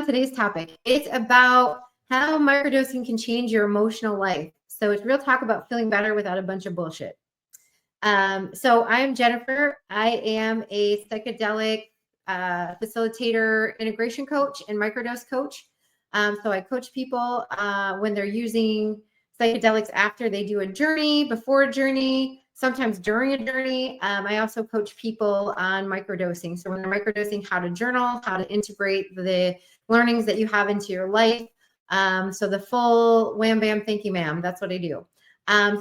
today's topic. It's about how microdosing can change your emotional life. So it's real talk about feeling better without a bunch of bullshit. So I'm Jennifer. I am a psychedelic facilitator, integration coach, and microdose coach. So I coach people when they're using psychedelics after they do a journey, before a journey, sometimes during a journey. I also coach people on microdosing. So when they're microdosing, how to journal, how to integrate the learnings that you have into your life. So the full wham, bam, thank you, ma'am. That's what I do.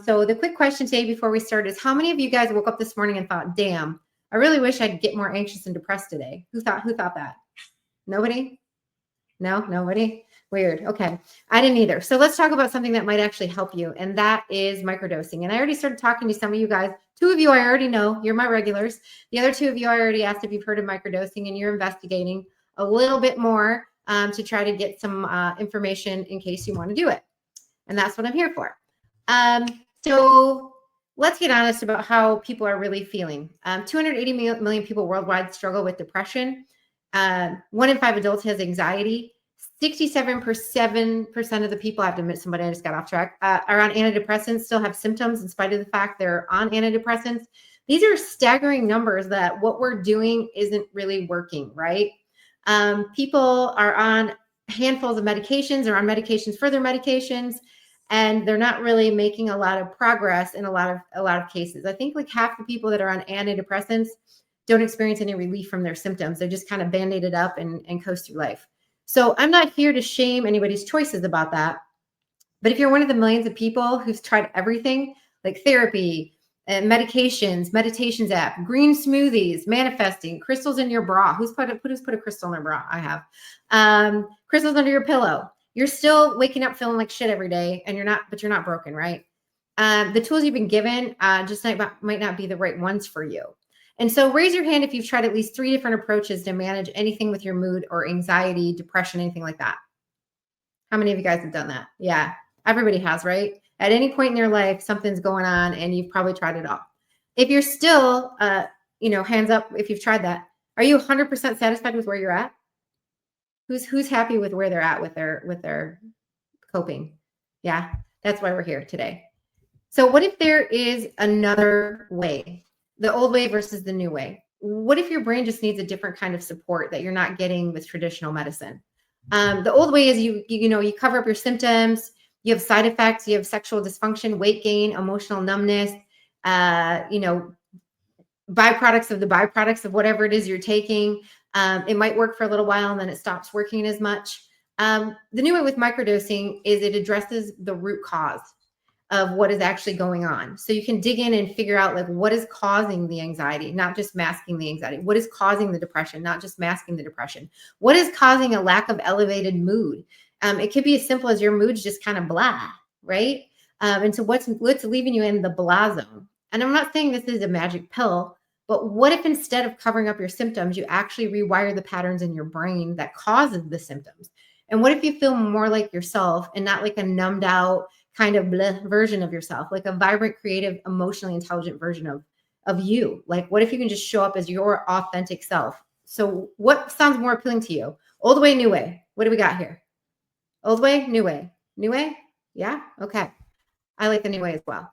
So the quick question today before we start is, how many of you guys woke up this morning and thought, damn, I really wish I'd get more anxious and depressed today? Who thought that? Nobody? No, nobody? Weird. Okay. I didn't either. So let's talk about something that might actually help you. And that is microdosing. And I already started talking to some of you guys. 2 of you I already know. You're my regulars. The other 2 of you I already asked if you've heard of microdosing, and you're investigating a little bit more to try to get some information in case you want to do it. And that's what I'm here for. So let's get honest about how people are really feeling. 280 million people worldwide struggle with depression. 1 in 5 adults has anxiety. 67% of the people, I have to admit, somebody I just got off track, are on antidepressants, still have symptoms in spite of the fact they're on antidepressants. These are staggering numbers that what we're doing isn't really working, right? People are on handfuls of medications or on medications for their medications, and they're not really making a lot of progress in a lot of cases. I think like half the people that are on antidepressants don't experience any relief from their symptoms. They're just kind of band-aided up and coast through life. So I'm not here to shame anybody's choices about that. But if you're one of the millions of people who's tried everything, like therapy, medications, meditations app, green smoothies, manifesting, crystals in your bra. Who's put a crystal in their bra? I have. Crystals under your pillow. You're still waking up feeling like shit every day, and you're not broken, right? The tools you've been given just might not be the right ones for you. And so raise your hand if you've tried at least 3 different approaches to manage anything with your mood or anxiety, depression, anything like that. How many of you guys have done that? Yeah, everybody has, right? At any point in your life, something's going on and you've probably tried it all. If you're still, hands up if you've tried that. Are you 100% satisfied with where you're at? Who's happy with where they're at with their coping? Yeah, that's why we're here today. So what if there is another way? The old way versus the new way. What if your brain just needs a different kind of support that you're not getting with traditional medicine? The old way is you cover up your symptoms, you have side effects, you have sexual dysfunction, weight gain, emotional numbness, byproducts of the byproducts of whatever it is you're taking. It might work for a little while and then it stops working as much. The new way with microdosing is it addresses the root cause of what is actually going on. So you can dig in and figure out like what is causing the anxiety, not just masking the anxiety. What is causing the depression, not just masking the depression. What is causing a lack of elevated mood? It could be as simple as your mood's just kind of blah, right? And so what's leaving you in the blah zone? And I'm not saying this is a magic pill, but what if instead of covering up your symptoms, you actually rewire the patterns in your brain that causes the symptoms? And what if you feel more like yourself and not like a numbed out kind of bleh version of yourself, like a vibrant, creative, emotionally intelligent version of you? Like, what if you can just show up as your authentic self? So what sounds more appealing to you? Old way, new way. What do we got here? Old way, new way. New way? Yeah? Okay. I like the new way as well.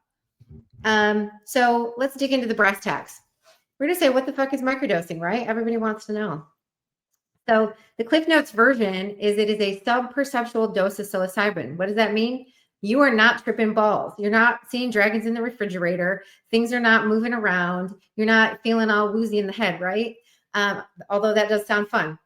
So let's dig into the brass tacks. We're going to say, what the fuck is microdosing, right? Everybody wants to know. So the Cliff Notes version is it is a sub-perceptual dose of psilocybin. What does that mean? You are not tripping balls. You're not seeing dragons in the refrigerator. Things are not moving around. You're not feeling all woozy in the head, right? Although that does sound fun.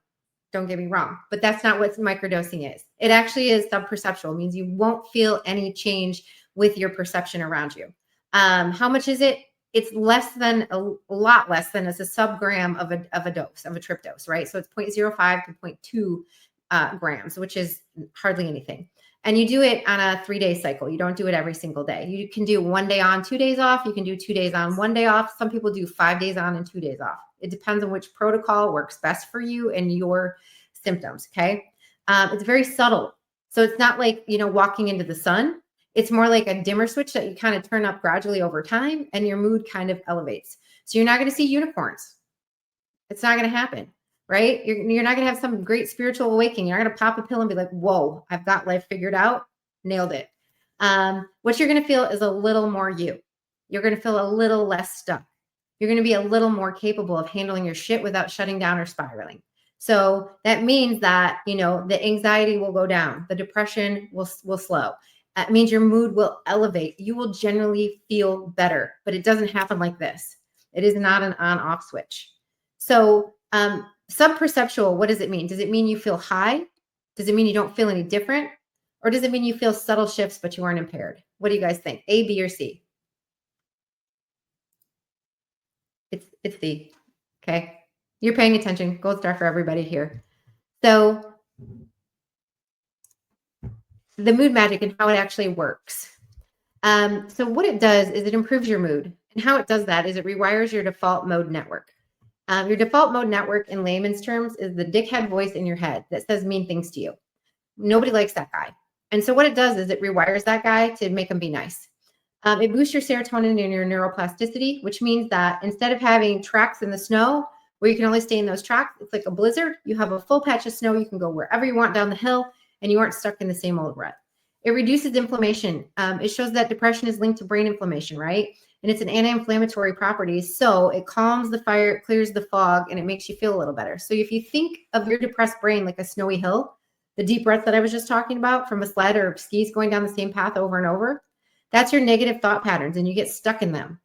Don't get me wrong. But that's not what microdosing is. It actually is sub-perceptual. It means you won't feel any change with your perception around you. How much is it? It's less than a lot less than as a subgram of a dose, of a trip dose, right? So it's 0.05 to 0.2 grams, which is hardly anything. And you do it on a 3-day cycle. You don't do it every single day. You can do 1 day on, 2 days off. You can do 2 days on, 1 day off. Some people do 5 days on and 2 days off. It depends on which protocol works best for you and your symptoms, okay? It's very subtle. So it's not like, walking into the sun. It's more like a dimmer switch that you kind of turn up gradually over time and your mood kind of elevates. So you're not going to see unicorns. It's not going to happen. right? You're not going to have some great spiritual awakening. You're not going to pop a pill and be like, whoa, I've got life figured out. Nailed it. What you're going to feel is a little more you. You're going to feel a little less stuck. You're going to be a little more capable of handling your shit without shutting down or spiraling. So that means that, the anxiety will go down. The depression will slow. That means your mood will elevate. You will generally feel better, but it doesn't happen like this. It is not an on-off switch. So subperceptual, what does it mean? Does it mean you feel high? Does it mean you don't feel any different? Or does it mean you feel subtle shifts, but you aren't impaired? What do you guys think? A, B, or C? It's B. Okay. You're paying attention. Gold star for everybody here. So the mood magic and how it actually works. So what it does is it improves your mood. And how it does that is it rewires your default mode network. Your default mode network in layman's terms is the dickhead voice in your head that says mean things to you. Nobody likes that guy. And so what it does is it rewires that guy to make him be nice. It boosts your serotonin and your neuroplasticity, which means that instead of having tracks in the snow where you can only stay in those tracks, it's like a blizzard. You have a full patch of snow. You can go wherever you want down the hill and you aren't stuck in the same old rut. It reduces inflammation. It shows that depression is linked to brain inflammation, right? And it's an anti-inflammatory property. So it calms the fire, it clears the fog, and it makes you feel a little better. So if you think of your depressed brain like a snowy hill, the deep breath that I was just talking about from a sled or skis going down the same path over and over, that's your negative thought patterns and you get stuck in them.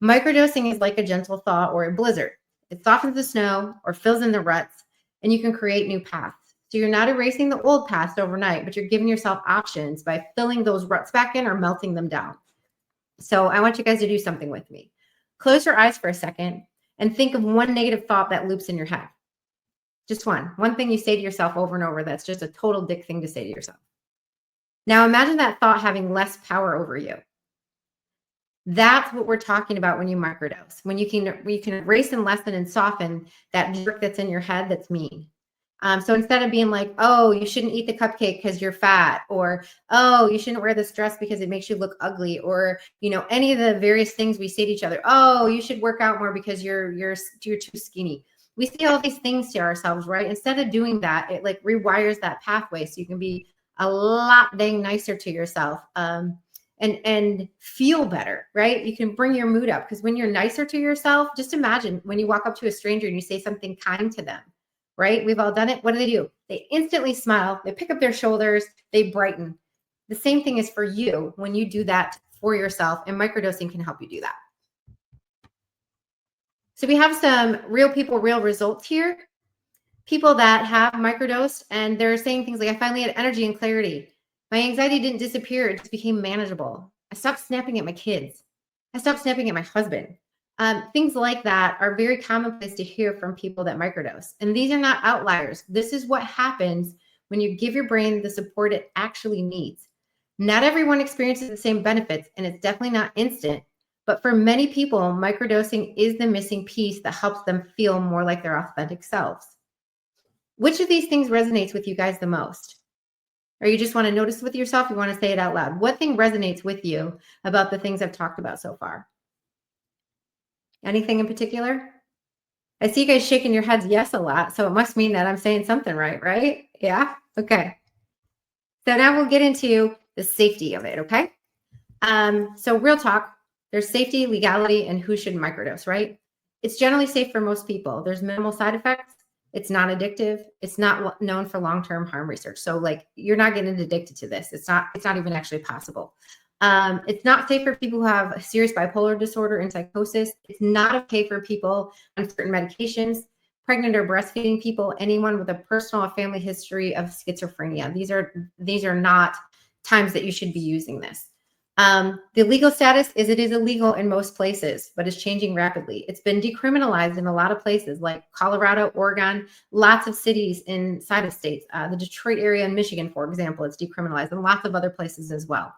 Microdosing is like a gentle thaw or a blizzard. It softens the snow or fills in the ruts and you can create new paths. So you're not erasing the old past overnight, but you're giving yourself options by filling those ruts back in or melting them down. So I want you guys to do something with me. Close your eyes for a second and think of one negative thought that loops in your head. Just one thing you say to yourself over and over that's just a total dick thing to say to yourself. Now imagine that thought having less power over you. That's what we're talking about when you microdose. When you can erase and lessen and soften that jerk that's in your head that's mean. So instead of being like, oh, you shouldn't eat the cupcake because you're fat, or oh, you shouldn't wear this dress because it makes you look ugly, or any of the various things we say to each other. Oh, you should work out more because you're too skinny. We say all these things to ourselves, right? Instead of doing that, it like rewires that pathway so you can be a lot dang nicer to yourself and feel better, right? You can bring your mood up because when you're nicer to yourself, just imagine when you walk up to a stranger and you say something kind to them, right? We've all done it. What do? They instantly smile. They pick up their shoulders. They brighten. The same thing is for you when you do that for yourself, and microdosing can help you do that. So we have some real people, real results here. People that have microdosed and they're saying things like, I finally had energy and clarity. My anxiety didn't disappear. It just became manageable. I stopped snapping at my kids. I stopped snapping at my husband. Things like that are very commonplace to hear from people that microdose. And these are not outliers. This is what happens when you give your brain the support it actually needs. Not everyone experiences the same benefits, and it's definitely not instant. But for many people, microdosing is the missing piece that helps them feel more like their authentic selves. Which of these things resonates with you guys the most? Or you just want to notice with yourself? You want to say it out loud. What thing resonates with you about the things I've talked about so far? Anything in particular? I see you guys shaking your heads yes a lot, so it must mean that I'm saying something right? Yeah? Okay. So now we'll get into the safety of it, okay? So real talk, there's safety, legality, and who should microdose, right? It's generally safe for most people. There's minimal side effects. It's not addictive. It's not known for long-term harm research. So like you're not getting addicted to this. It's not even actually possible. It's not safe for people who have serious bipolar disorder and psychosis. It's not okay for people on certain medications, pregnant or breastfeeding people, anyone with a personal or family history of schizophrenia. These are not times that you should be using this. The legal status is it is illegal in most places, but it's changing rapidly. It's been decriminalized in a lot of places like Colorado, Oregon, lots of cities inside of states. The Detroit area in Michigan, for example, it's decriminalized, and lots of other places as well.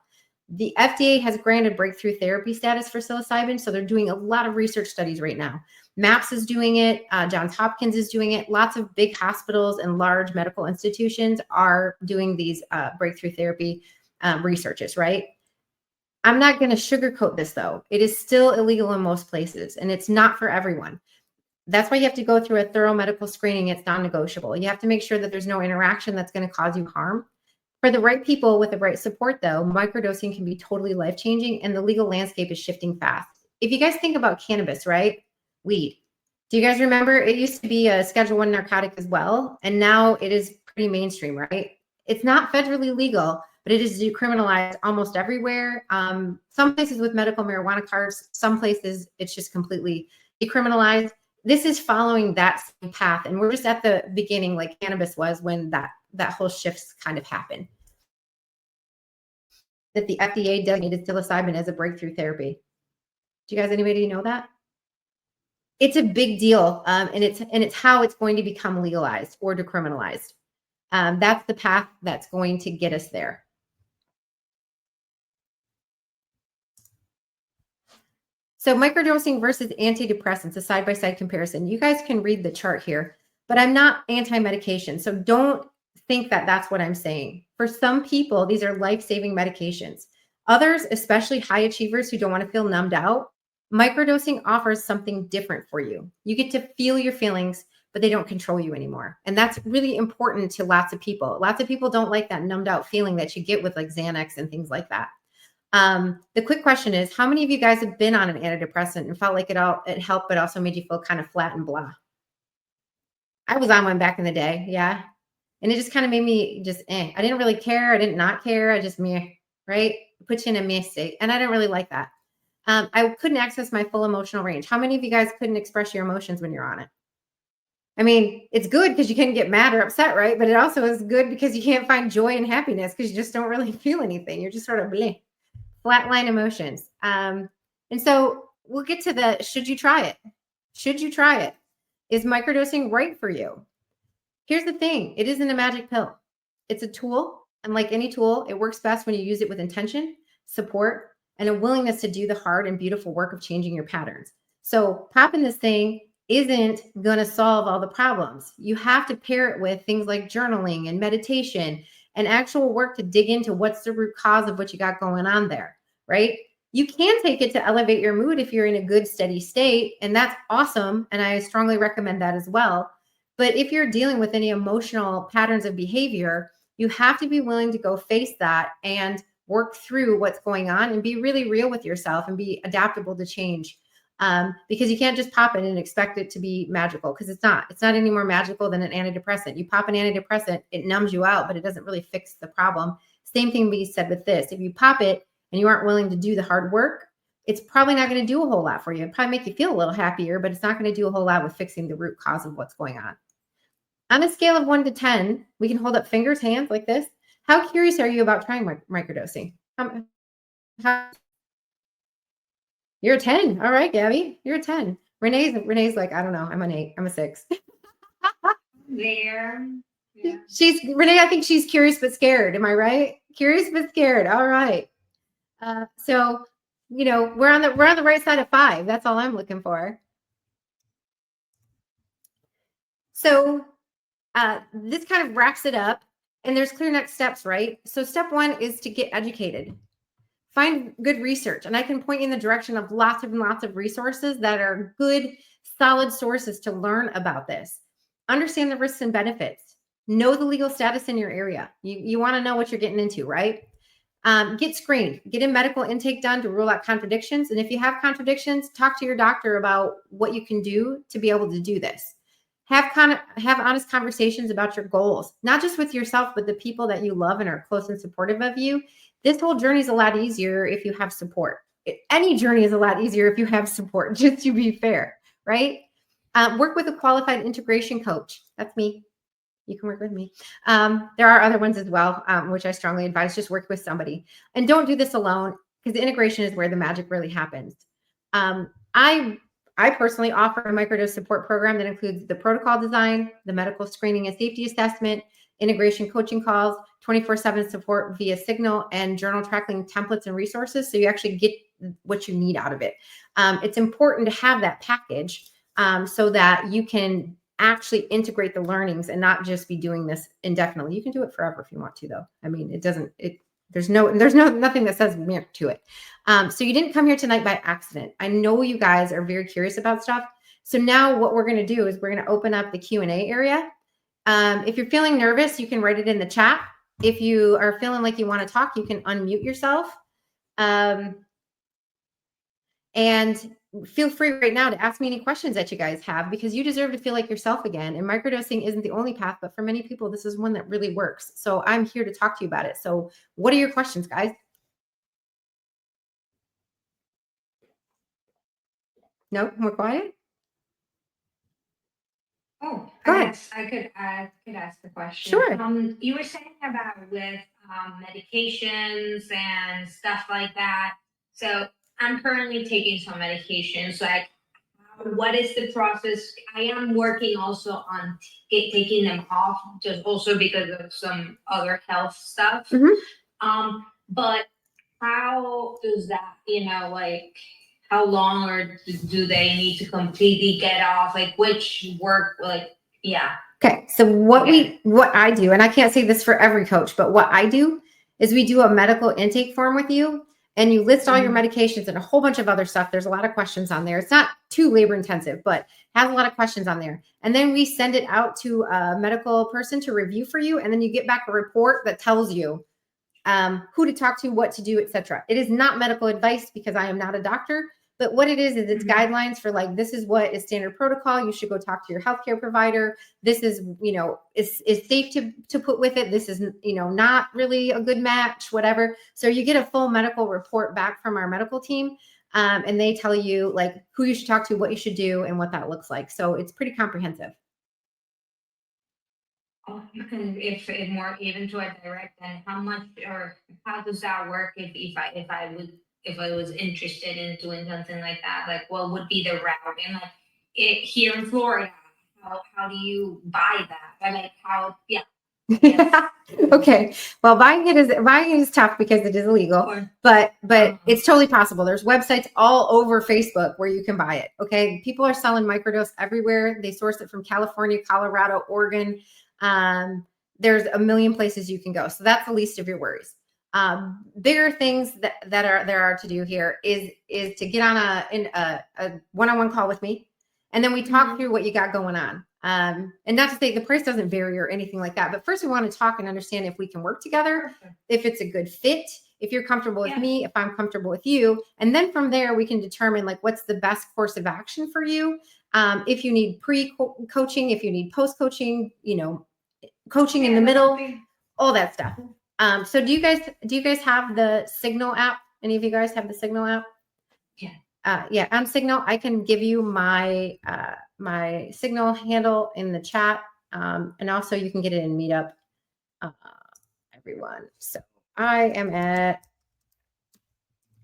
The FDA has granted breakthrough therapy status for psilocybin, so they're doing a lot of research studies right now. MAPS is doing it. Johns Hopkins is doing it. Lots of big hospitals and large medical institutions are doing these breakthrough therapy researches, right? I'm not going to sugarcoat this, though. It is still illegal in most places, and it's not for everyone. That's why you have to go through a thorough medical screening. It's non-negotiable. You have to make sure that there's no interaction that's going to cause you harm. For the right people with the right support, though, microdosing can be totally life-changing, and the legal landscape is shifting fast. If you guys think about cannabis, right? Weed. Do you guys remember it used to be a Schedule I narcotic as well, and now it is pretty mainstream, right? It's not federally legal, but it is decriminalized almost everywhere. Some places with medical marijuana cards, some places it's just completely decriminalized. This is following that same path, and we're just at the beginning, like cannabis was when that whole shifts kind of happened. That the FDA designated psilocybin as a breakthrough therapy. Do you guys, anybody know that? It's a big deal, and it's how it's going to become legalized or decriminalized. That's the path that's going to get us there. So microdosing versus antidepressants, a side-by-side comparison. You guys can read the chart here, but I'm not anti-medication. So don't think that that's what I'm saying. For some people, these are life-saving medications. Others, especially high achievers who don't want to feel numbed out, microdosing offers something different for you. You get to feel your feelings, but they don't control you anymore. And that's really important to lots of people. Lots of people don't like that numbed out feeling that you get with like Xanax and things like that. The quick question is, how many of you guys have been on an antidepressant and felt like it helped, but also made you feel kind of flat and blah? I was on one back in the day. Yeah. And it just kind of made me just, I didn't really care. I didn't not care. I just meh, right? Put you in a meh state. And I didn't really like that. I couldn't access my full emotional range. How many of you guys couldn't express your emotions when you're on it? I mean, it's good because you can get mad or upset, right? But it also is good because you can't find joy and happiness because you just don't really feel anything. You're just sort of bleh. Flatline emotions. And so we'll get to the, should you try it? Should you try it? Is microdosing right for you? Here's the thing. It isn't a magic pill. It's a tool. And like any tool, it works best when you use it with intention, support, and a willingness to do the hard and beautiful work of changing your patterns. So popping this thing isn't going to solve all the problems. You have to pair it with things like journaling and meditation and actual work to dig into what's the root cause of what you got going on there, right? You can take it to elevate your mood if you're in a good, steady state, and that's awesome. And I strongly recommend that as well. But if you're dealing with any emotional patterns of behavior, you have to be willing to go face that and work through what's going on and be really real with yourself and be adaptable to change. Because you can't just pop it and expect it to be magical, because it's not. It's not any more magical than an antidepressant. You pop an antidepressant, it numbs you out, but it doesn't really fix the problem. Same thing be said with this. If you pop it and you aren't willing to do the hard work, it's probably not going to do a whole lot for you. It'll probably make you feel a little happier, but it's not going to do a whole lot with fixing the root cause of what's going on. On a scale of 1 to 10, we can hold up fingers, hands like this. How curious are you about trying microdosing? You're a 10. All right, Gabby, you're a 10. Renee's like, I don't know. I'm an 8. I'm a 6. There. Yeah. Renee, I think she's curious but scared. Am I right? Curious but scared. All right. So, you know, we're on the right side of 5. That's all I'm looking for. So this kind of wraps it up, and there's clear next steps, right? So step 1 is to get educated. Find good research, and I can point you in the direction of lots and lots of resources that are good, solid sources to learn about this. Understand the risks and benefits. Know the legal status in your area. You want to know what you're getting into, right? Get screened. Get a medical intake done to rule out contradictions. And if you have contradictions, talk to your doctor about what you can do to be able to do this. Have honest conversations about your goals, not just with yourself, but the people that you love and are close and supportive of you. This whole journey is a lot easier if you have support. Any journey is a lot easier if you have support, just to be fair, right? Work with a qualified integration coach. That's me. You can work with me. There are other ones as well, which I strongly advise. Just work with somebody. And don't do this alone, because the integration is where the magic really happens. I personally offer a microdose support program that includes the protocol design, the medical screening and safety assessment, integration coaching calls, 24/7 support via Signal, and journal tracking templates and resources. So you actually get what you need out of it. It's important to have that package so that you can actually integrate the learnings and not just be doing this indefinitely. You can do it forever if you want to, though. I mean, there's nothing that says to it. So you didn't come here tonight by accident. I know you guys are very curious about stuff. So now what we're going to do is we're going to open up the Q&A area. If you're feeling nervous, you can write it in the chat. If you are feeling like you want to talk, you can unmute yourself. And feel free right now to ask me any questions that you guys have, because you deserve to feel like yourself again. And microdosing isn't the only path, but for many people, this is one that really works. So I'm here to talk to you about it. So what are your questions, guys? No, more quiet? Oh, Go I ahead. guess I could ask the question. Sure. You were saying about with medications and stuff like that. So I'm currently taking some medications. Like, what is the process? I am working also on taking them off, just also because of some other health stuff. But how does that, like, how long or do they need to completely get off? Like, which work, like, yeah. Okay. So what I do, and I can't say this for every coach, but what I do is we do a medical intake form with you, and you list all your medications and a whole bunch of other stuff. There's a lot of questions on there. It's not too labor intensive, but has a lot of questions on there. And then we send it out to a medical person to review for you. And then you get back a report that tells you who to talk to, what to do, etc. It is not medical advice because I am not a doctor, but what it is it's guidelines for, like, this is what is standard protocol. You should go talk to your healthcare provider. This is, is safe to put with it. This is, not really a good match, whatever. So you get a full medical report back from our medical team. And they tell you, like, who you should talk to, what you should do, and what that looks like. So it's pretty comprehensive. If more even to a direct, then how much or how does that work if I was interested in doing something like that? Like, what would be the route? And like here in Florida, how do you buy that? I like how yes. Okay. Well, buying it is tough because it is illegal, but it's totally possible. There's websites all over Facebook where you can buy it. Okay. People are selling microdose everywhere. They source it from California, Colorado, Oregon. There's a million places you can go. So that's the least of your worries. Bigger things that there are to do here is to get on a one-on-one call with me. And then we talk through what you got going on. And not to say the price doesn't vary or anything like that, but first we want to talk and understand if we can work together, if it's a good fit, if you're comfortable with me, if I'm comfortable with you. And then from there, we can determine, like, what's the best course of action for you. If you need pre-coaching, if you need post-coaching, coaching in the middle, all that stuff. So do you guys have the Signal app? Any of you guys have the Signal app? Yeah, on Signal, I can give you my my Signal handle in the chat, and also you can get it in Meetup, everyone. So I am at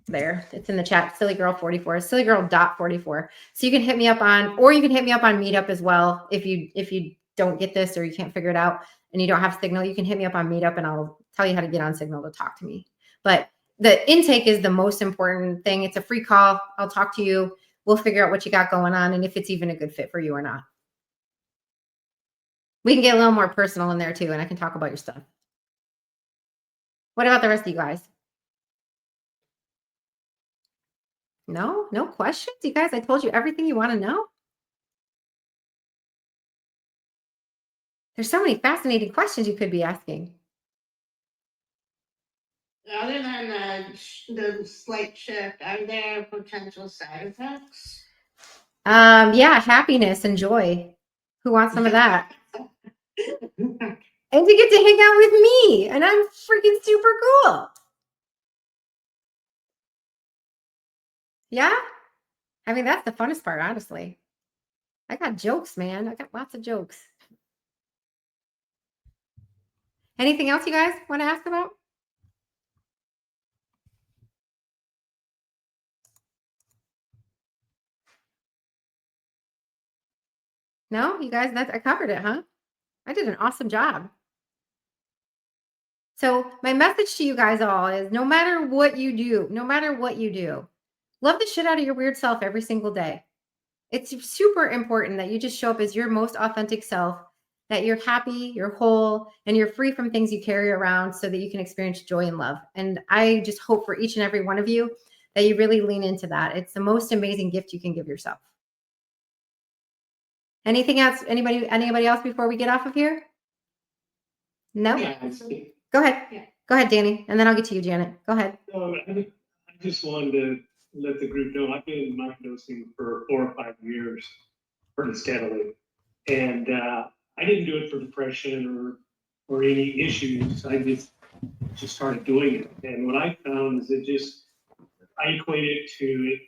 there. It's in the chat. Psily Girl 44, Psily Girl .44. So you can hit me up on, or you can hit me up on Meetup as well. If you don't get this or you can't figure it out and you don't have Signal, you can hit me up on Meetup and I'll tell you how to get on Signal to talk to me. But the intake is the most important thing. It's a free call. I'll talk to you. We'll figure out what you got going on and if it's even a good fit for you or not. We can get a little more personal in there too, and I can talk about your stuff. What about the rest of you guys? No questions? You guys, I told you everything you want to know. There's so many fascinating questions you could be asking. Other than the slight shift, are there potential side effects? Yeah, happiness and joy. Who wants some of that? And to get to hang out with me, and I'm freaking super cool. Yeah, I mean, that's the funnest part, honestly. I got jokes, man. I got lots of jokes. Anything else you guys want to ask about? No, you guys, I covered it, huh? I did an awesome job. So my message to you guys all is, no matter what you do, love the shit out of your weird self every single day. It's super important that you just show up as your most authentic self, that you're happy, you're whole, and you're free from things you carry around so that you can experience joy and love. And I just hope for each and every one of you that you really lean into that. It's the most amazing gift you can give yourself. Anything else? Anybody else before we get off of here? No? Yeah, I see. Go ahead. Yeah. Go ahead, Danny. And then I'll get to you, Janet. Go ahead. No, I just wanted to let the group know I've been microdosing for 4 or 5 years pretty steadily. And I didn't do it for depression or any issues. I just started doing it. And what I found is I equate it to, it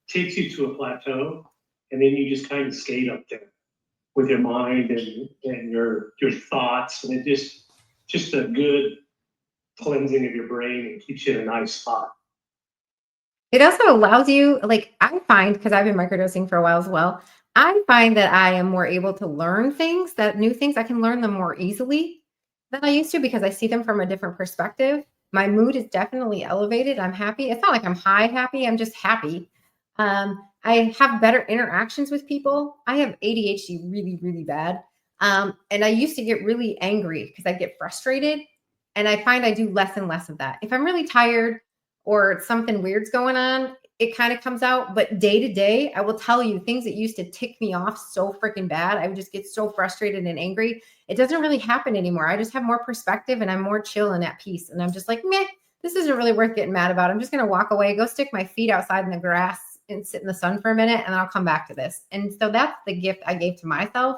takes you to a plateau and then you just kind of skate up there with your mind and your thoughts. And it just a good cleansing of your brain and keeps you in a nice spot. It also allows you, like I find, because I've been microdosing for a while as well, I find that I am more able to learn things, that new things, I can learn them more easily than I used to because I see them from a different perspective. My mood is definitely elevated. I'm happy. It's not like I'm high happy. I'm just happy. I have better interactions with people. I have ADHD really, really bad. And I used to get really angry because I get frustrated. And I find I do less and less of that. If I'm really tired or something weird's going on, it kind of comes out. But day to day, I will tell you things that used to tick me off so freaking bad. I would just get so frustrated and angry. It doesn't really happen anymore. I just have more perspective and I'm more chill and at peace. And I'm just like, meh, this isn't really worth getting mad about. I'm just going to walk away, go stick my feet outside in the grass and sit in the sun for a minute, and then I'll come back to this. And so that's the gift I gave to myself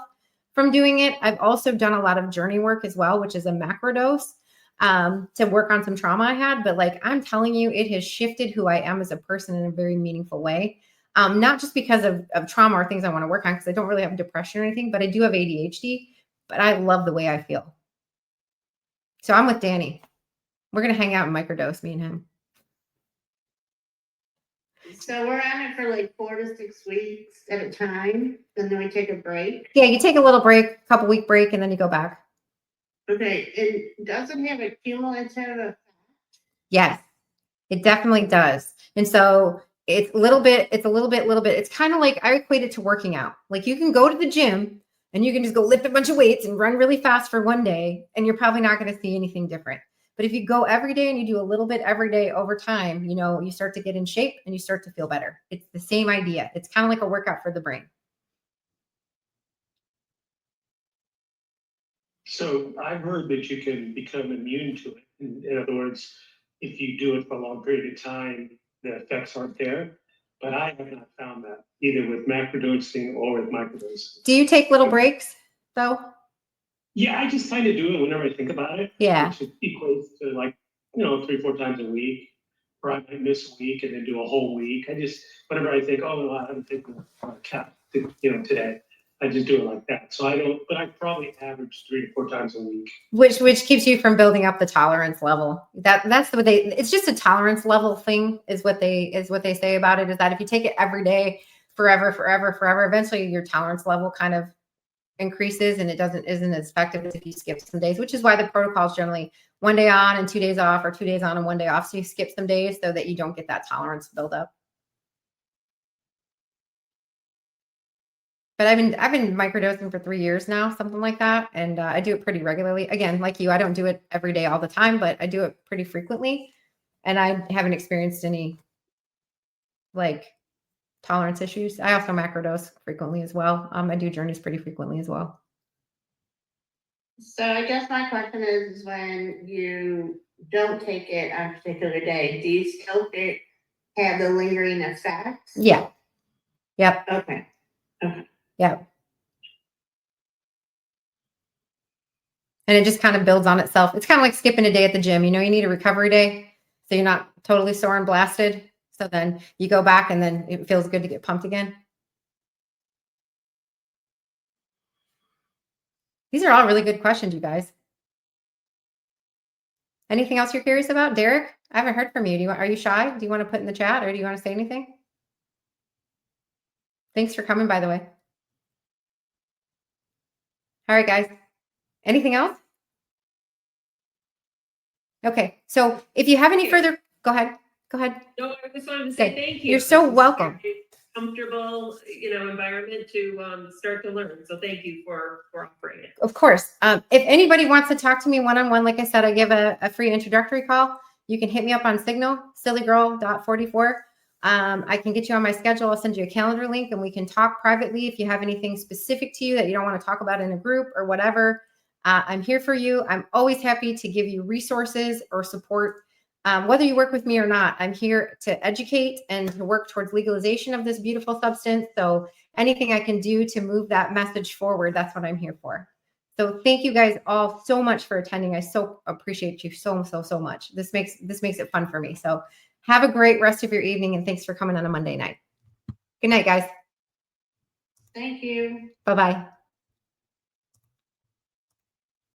from doing it. I've also done a lot of journey work as well, which is a macrodose to work on some trauma I had. But like I'm telling you, it has shifted who I am as a person in a very meaningful way. Not just because of trauma or things I want to work on, because I don't really have depression or anything, but I do have ADHD, but I love the way I feel. So I'm with Danny. We're going to hang out and microdose, me and him. So we're on it for like 4 to 6 weeks at a time, and then we take a break. Yeah, you take a little break, couple week break, and then you go back. Okay, it doesn't have a cumulative effect. Yes, it definitely does. And so it's a little bit. It's kind of like I equate it to working out. Like you can go to the gym and you can just go lift a bunch of weights and run really fast for one day, and you're probably not going to see anything different. But if you go every day and you do a little bit every day over time, you know, you start to get in shape and you start to feel better. It's the same idea. It's kind of like a workout for the brain. So I've heard that you can become immune to it. In other words, if you do it for a long period of time, the effects aren't there. But I have not found that either with macrodosing or with microdosing. Do you take little breaks though? Yeah, I just kind of do it whenever I think about it. Yeah. Which equates to like, 3-4 times a week. Or I might miss a week and then do a whole week. Whenever I think, oh, no, I haven't taken a cat, today. I just do it like that. So but I probably average 3 to 4 times a week. Which keeps you from building up the tolerance level. That's what it's just a tolerance level thing is what they say about it, is that if you take it every day, forever, eventually your tolerance level kind of increases and isn't as effective as if you skip some days, which is why the protocol is generally 1 day on and 2 days off, or 2 days on and 1 day off. So you skip some days so that you don't get that tolerance buildup. But I've been microdosing for 3 years now, something like that. And I do it pretty regularly. Again, like you, I don't do it every day all the time, but I do it pretty frequently. And I haven't experienced any like tolerance issues. I also macrodose frequently as well. I do journeys pretty frequently as well. So I guess my question is when you don't take it on a particular day, do you still have the lingering effects? Yeah. Yep. Okay. Yep. And it just kind of builds on itself. It's kind of like skipping a day at the gym. You need a recovery day so you're not totally sore and blasted. So then you go back and then it feels good to get pumped again. These are all really good questions, you guys. Anything else you're curious about? Derek, I haven't heard from you. Are you shy? Do you want to put in the chat or do you want to say anything? Thanks for coming, by the way. All right, guys. Anything else? Okay. So if you have any further, go ahead. Go ahead. No, I just wanted to say Okay. thank you. You're so This is welcome. a very comfortable, environment to start to learn. So thank you for offering it. Of course. If anybody wants to talk to me one-on-one, like I said, I give a free introductory call. You can hit me up on Signal, sillygirl.44. I can get you on my schedule. I'll send you a calendar link and we can talk privately if you have anything specific to you that you don't want to talk about in a group or whatever. I'm here for you. I'm always happy to give you resources or support. Whether you work with me or not, I'm here to educate and to work towards legalization of this beautiful substance. So anything I can do to move that message forward, that's what I'm here for. So thank you guys all so much for attending. I so appreciate you so much. This makes it fun for me. So have a great rest of your evening and thanks for coming on a Monday night. Good night, guys. Thank you. Bye-bye.